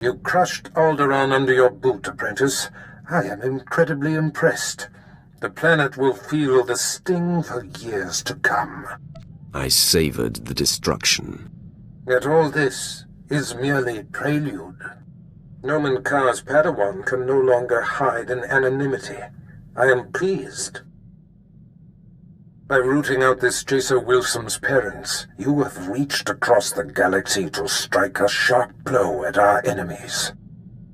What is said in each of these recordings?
You crushed Alderaan under your boot, apprentice. I am incredibly impressed. The planet will feel the sting for years to come. I savored the destruction. Yet all this is merely prelude. Nomen Karr's Padawan can no longer hide in anonymity. I am pleased. By rooting out this Jaesa Willsaam's parents, you have reached across the galaxy to strike a sharp blow at our enemies.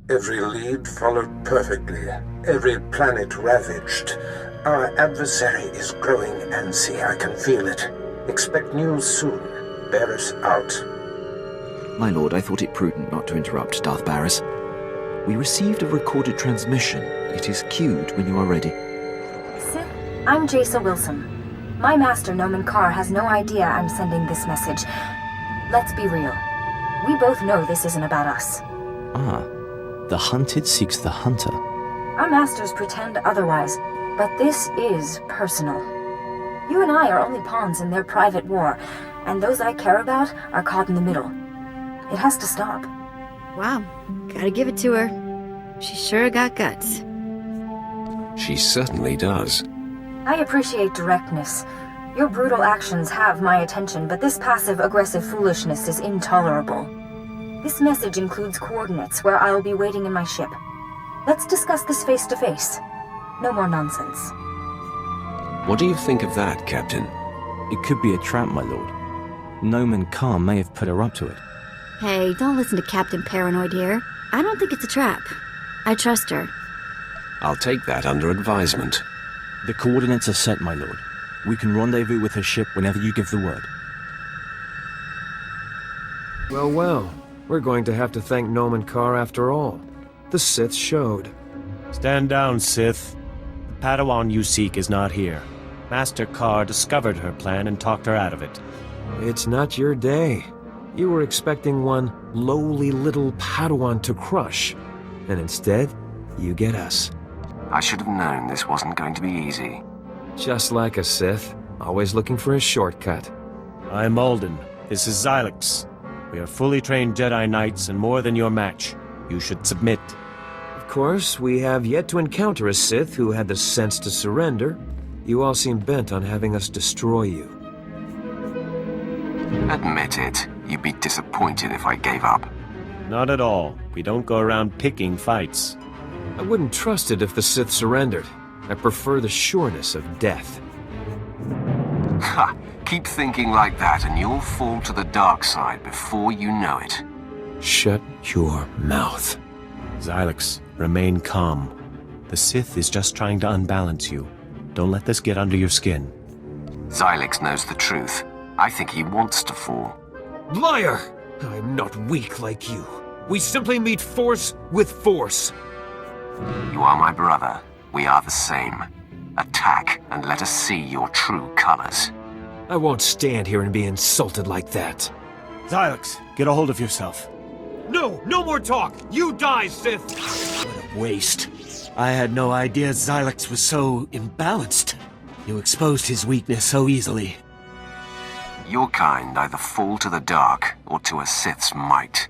Every lead followed perfectly, every planet ravaged. Our adversary is growing antsy, I can feel it. Expect news soon. Barris out. My lord, I thought it prudent not to interrupt Darth Barris. We received a recorded transmission. It is queued when you are ready. Sith, I'm Jaesa Willsaam. My master, Nomen Karr, has no idea I'm sending this message. Let's be real. We both know this isn't about us. Ah, the hunted seeks the hunter. Our masters pretend otherwise, but this is personal. You and I are only pawns in their private war, and those I care about are caught in the middle. It has to stop. Wow, gotta give it to her. She sure got guts. She certainly does. I appreciate directness. Your brutal actions have my attention, but this passive-aggressive foolishness is intolerable. This message includes coordinates where I'll be waiting in my ship. Let's discuss this face-to-face. No more nonsense. What do you think of that, Captain? It could be a trap, my lord. Nomen Karr may have put her up to it. Hey, don't listen to Captain Paranoid here. I don't think it's a trap. I trust her. I'll take that under advisement. The coordinates are set, my lord. We can rendezvous with her ship whenever you give the word. Well, well. We're going to have to thank Nomen Karr after all. The Sith showed. Stand down, Sith. The Padawan you seek is not here. Master Karr discovered her plan and talked her out of it. It's not your day. You were expecting one lowly little Padawan to crush. And instead, you get us. I should have known this wasn't going to be easy. Just like a Sith, always looking for a shortcut. I'm Alden. This is Xylix. We are fully trained Jedi Knights and more than your match. You should submit. Of course, we have yet to encounter a Sith who had the sense to surrender. You all seem bent on having us destroy you. Admit it. You'd be disappointed if I gave up. Not at all. We don't go around picking fights. I wouldn't trust it if the Sith surrendered. I prefer the sureness of death. Ha! Keep thinking like that and you'll fall to the dark side before you know it. Shut your mouth. Xylix, remain calm. The Sith is just trying to unbalance you. Don't let this get under your skin. Xylix knows the truth. I think he wants to fall. Liar! I'm not weak like you. We simply meet force with force. You are my brother. We are the same. Attack and let us see your true colors. I won't stand here and be insulted like that. Xylix, get a hold of yourself. No! No more talk! You die, Sith! What a waste. I had no idea Xylix was so imbalanced. You exposed his weakness so easily. Your kind either fall to the dark or to a Sith's might.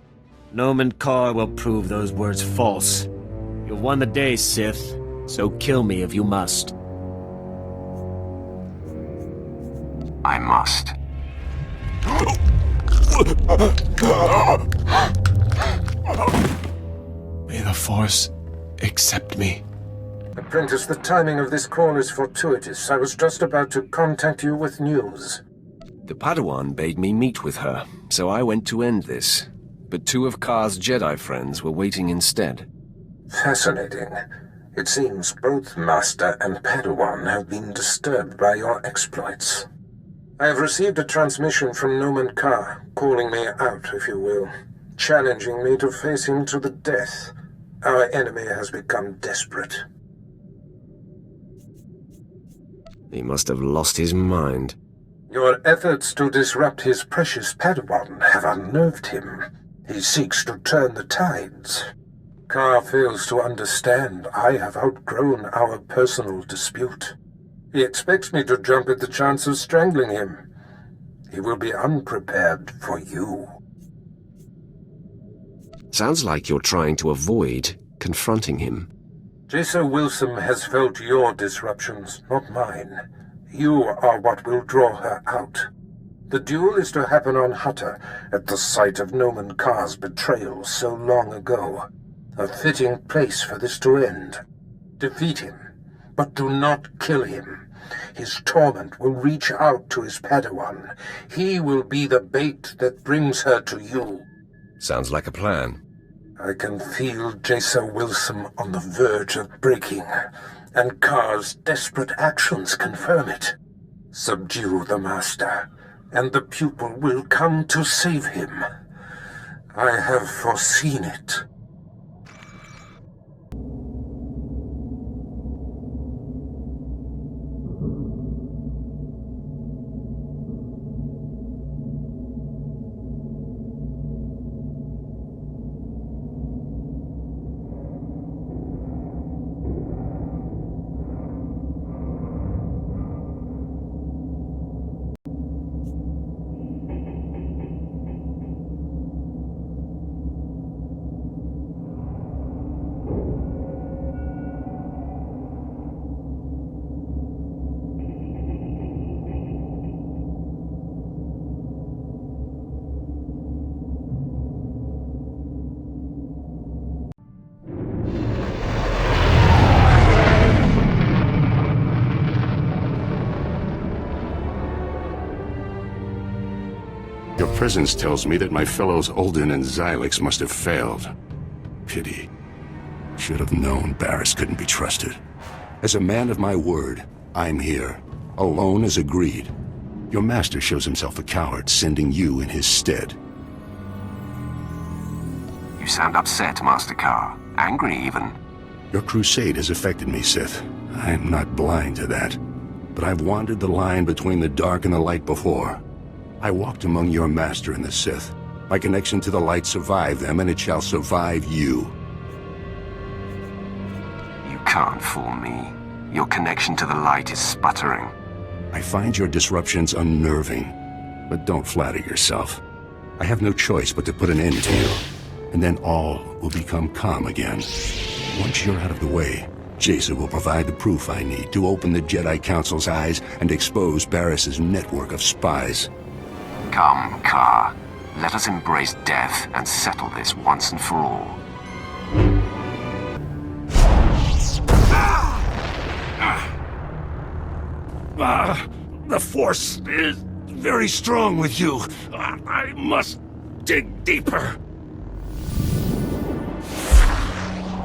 Nomen Karr will prove those words false. You've won the day, Sith, so kill me if you must. I must. May the Force accept me. Apprentice, the timing of this call is fortuitous. I was just about to contact you with news. The Padawan bade me meet with her, so I went to end this. But two of Karr's Jedi friends were waiting instead. Fascinating. It seems both Master and Padawan have been disturbed by your exploits. I have received a transmission from Nomen Karr, calling me out, if you will, challenging me to face him to the death. Our enemy has become desperate. He must have lost his mind. Your efforts to disrupt his precious Padawan have unnerved him. He seeks to turn the tides. Karr fails to understand I have outgrown our personal dispute. He expects me to jump at the chance of strangling him. He will be unprepared for you. Sounds like you're trying to avoid confronting him. Jaesa Willsaam has felt your disruptions, not mine. You are what will draw her out. The duel is to happen on Hutter, at the site of Noman Kar's betrayal so long ago. A fitting place for this to end. Defeat him, but do not kill him. His torment will reach out to his Padawan. He will be the bait that brings her to you. Sounds like a plan. I can feel Jaesa Willsaam on the verge of breaking, and Kar's desperate actions confirm it. Subdue the Master, and the pupil will come to save him. I have foreseen it. Your presence tells me that my fellows Ulden and Xylix must have failed. Pity. Should have known Barris couldn't be trusted. As a man of my word, I'm here. Alone as agreed. Your master shows himself a coward, sending you in his stead. You sound upset, Master Kar. Angry, even. Your crusade has affected me, Sith. I'm not blind to that. But I've wandered the line between the dark and the light before. I walked among your master and the Sith. My connection to the light survived them, and it shall survive you. You can't fool me. Your connection to the light is sputtering. I find your disruptions unnerving, but don't flatter yourself. I have no choice but to put an end to you, and then all will become calm again. Once you're out of the way, Jaesa will provide the proof I need to open the Jedi Council's eyes and expose Barris's network of spies. Come, Kar. Let us embrace death and settle this once and for all. The Force is very strong with you. I must dig deeper.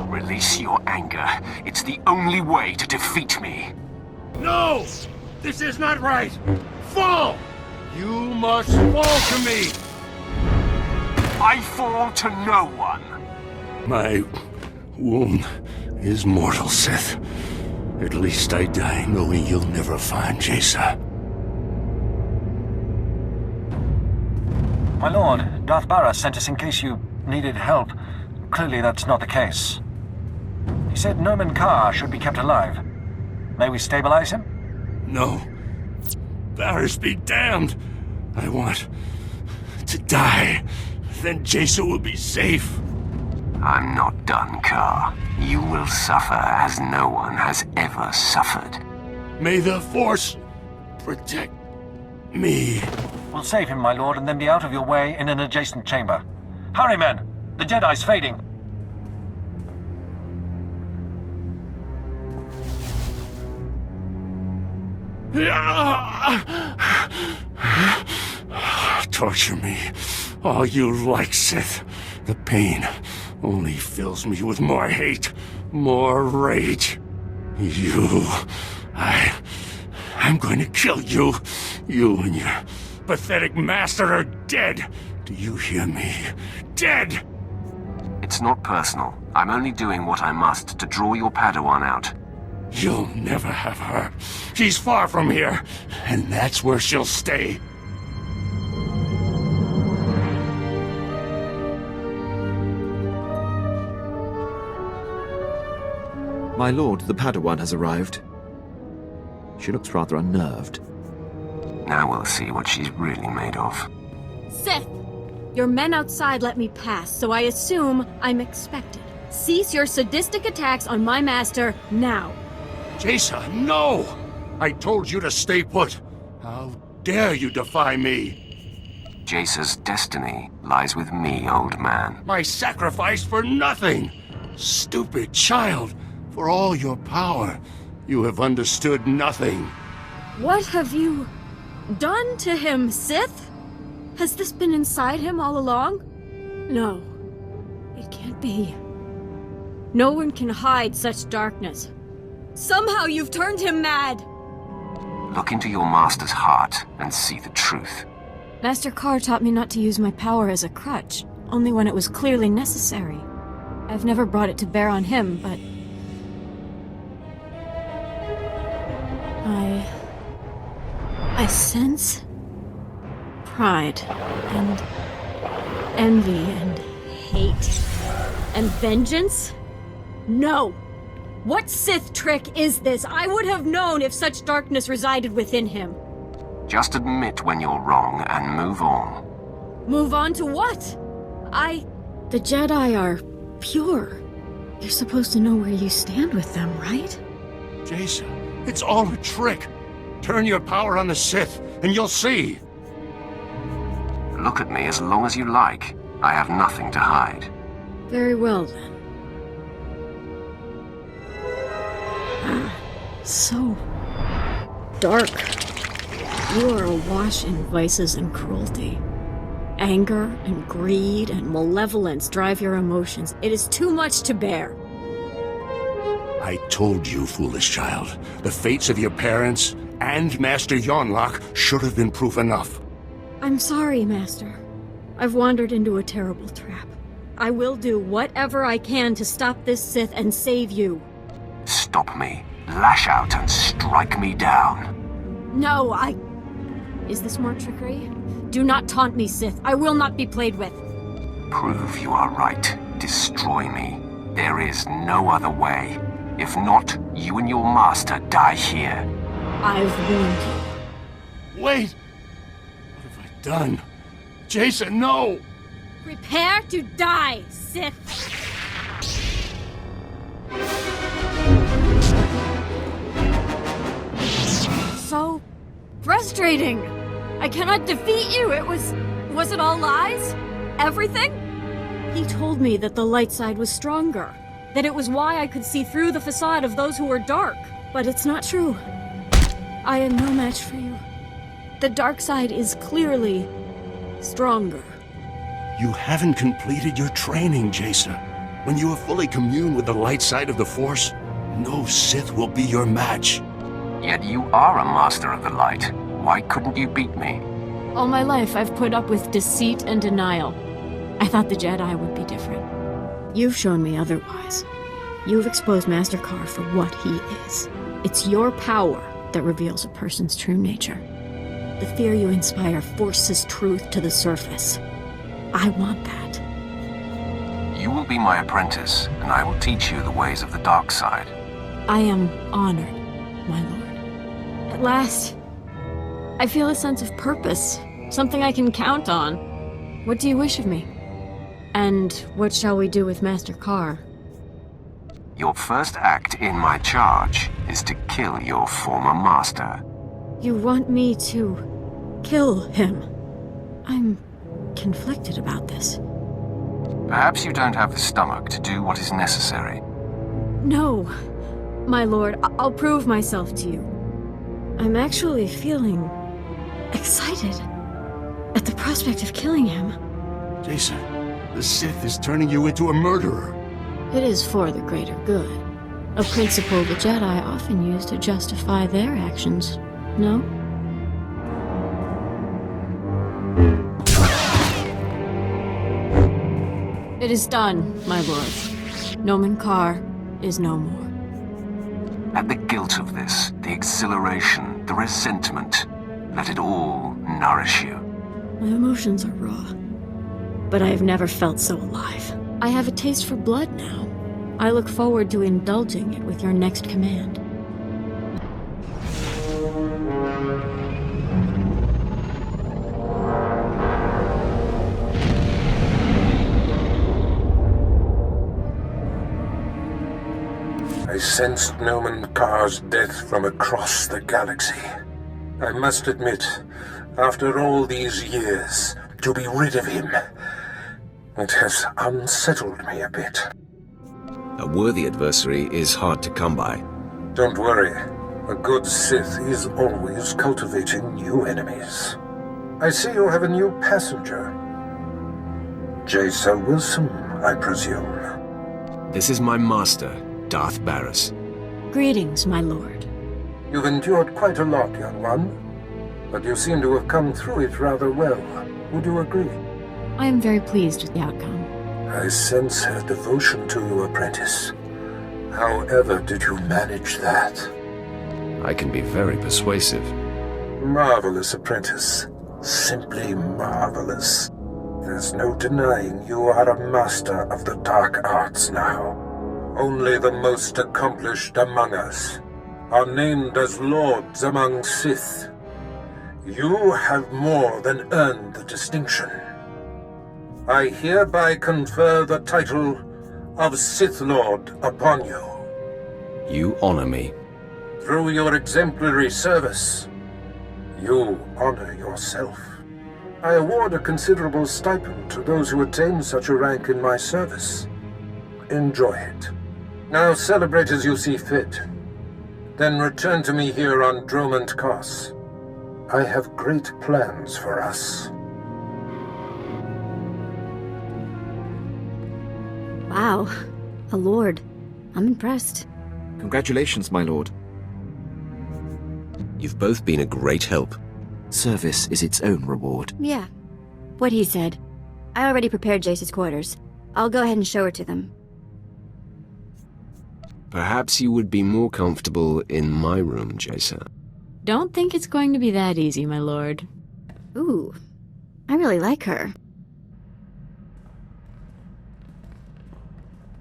Release your anger. It's the only way to defeat me. No! This is not right! Fall! You must fall to me! I fall to no one. My wound is mortal, Sith. At least I die knowing you'll never find Jaesa. My lord, Darth Barris sent us in case you needed help. Clearly that's not the case. He said Noman Kar should be kept alive. May we stabilize him? No. Barris be damned. I want to die. Then Jaesa will be safe. I'm not done, Kar. You will suffer as no one has ever suffered. May the Force protect me. We'll save him, my lord, and then be out of your way in an adjacent chamber. Hurry, men! The Jedi's fading. Torture me all you like, Sith. The pain only fills me with more hate, more rage. I'm going to kill you. You and your pathetic master are dead. Do you hear me? Dead! It's not personal. I'm only doing what I must to draw your Padawan out. You'll never have her. She's far from here, and that's where she'll stay. My lord, the Padawan has arrived. She looks rather unnerved. Now we'll see what she's really made of. Sith, Your men outside let me pass, so I assume I'm expected. Cease your sadistic attacks on my master now. Jaesa, no! I told you to stay put. How dare you defy me? Jaesa's destiny lies with me, old man. My sacrifice for nothing! Stupid child! For all your power, you have understood nothing. What have you done to him, Sith? Has this been inside him all along? No. It can't be. No one can hide such darkness. Somehow you've turned him mad! Look into your master's heart and see the truth. Master Carr taught me not to use my power as a crutch, only when it was clearly necessary. I've never brought it to bear on him, but... I sense... pride, and... envy, and hate, and vengeance? No! What Sith trick is this? I would have known if such darkness resided within him. Just admit when you're wrong and move on. Move on to what? The Jedi are pure. You're supposed to know where you stand with them, right? Jaesa, it's all a trick. Turn your power on the Sith, and you'll see. Look at me as long as you like. I have nothing to hide. Very well, then. So dark. You are awash in vices and cruelty. Anger and greed and malevolence drive your emotions. It is too much to bear. I told you, foolish child. The fates of your parents and Master Yonlok should have been proof enough. I'm sorry, Master. I've wandered into a terrible trap. I will do whatever I can to stop this Sith and save you. Stop me. Lash out and strike me down. No, Is this more trickery? Do not taunt me, Sith. I will not be played with. Prove you are right. Destroy me. There is no other way. If not, you and your master die here. I've warned you. Wait! What have I done? Jaesa, no! Prepare to die, Sith! So frustrating. I cannot defeat you. Was it all lies? Everything? He told me that the light side was stronger, that it was why I could see through the facade of those who were dark. But it's not true. I am no match for you. The dark side is clearly stronger. You haven't completed your training, Jaesa. When you have fully communed with the light side of the Force, no Sith will be your match. Yet you are a master of the light. Why couldn't you beat me? All my life I've put up with deceit and denial. I thought the Jedi would be different. You've shown me otherwise. You've exposed Master Carr for what he is. It's your power that reveals a person's true nature. The fear you inspire forces truth to the surface. I want that. You will be my apprentice, and I will teach you the ways of the dark side. I am honored, my lord. At last, I feel a sense of purpose, something I can count on. What do you wish of me? And what shall we do with Master Carr? Your first act in my charge is to kill your former master. You want me to kill him? I'm conflicted about this. Perhaps you don't have the stomach to do what is necessary. No, my lord, I'll prove myself to you. I'm actually feeling excited at the prospect of killing him. Jaesa, the Sith is turning you into a murderer. It is for the greater good. A principle the Jedi often use to justify their actions, no? It is done, my lord. Nomen Carr is no more. At the guilt of this, the exhilaration, the resentment, let it all nourish you. My emotions are raw, but I have never felt so alive. I have a taste for blood now. I look forward to indulging it with your next command. I sensed Noman Carr's death from across the galaxy. I must admit, after all these years, to be rid of him, it has unsettled me a bit. A worthy adversary is hard to come by. Don't worry. A good Sith is always cultivating new enemies. I see you have a new passenger. Jaesa Willsaam, I presume. This is my master, Darth Barris. Greetings, my lord. You've endured quite a lot, young one. But you seem to have come through it rather well. Would you agree? I am very pleased with the outcome. I sense her devotion to you, apprentice. However did you manage that? I can be very persuasive. Marvelous, apprentice. Simply marvelous. There's no denying you are a master of the dark arts now. Only the most accomplished among us are named as lords among Sith. You have more than earned the distinction. I hereby confer the title of Sith Lord upon you. You honor me. Through your exemplary service, you honor yourself. I award a considerable stipend to those who attain such a rank in my service. Enjoy it. Now celebrate as you see fit. Then return to me here on Dromund Kaas. I have great plans for us. Wow. A lord. I'm impressed. Congratulations, my lord. You've both been a great help. Service is its own reward. Yeah. What he said. I already prepared Jace's quarters. I'll go ahead and show her to them. Perhaps you would be more comfortable in my room, Jaesa. Don't think it's going to be that easy, my lord. Ooh. I really like her.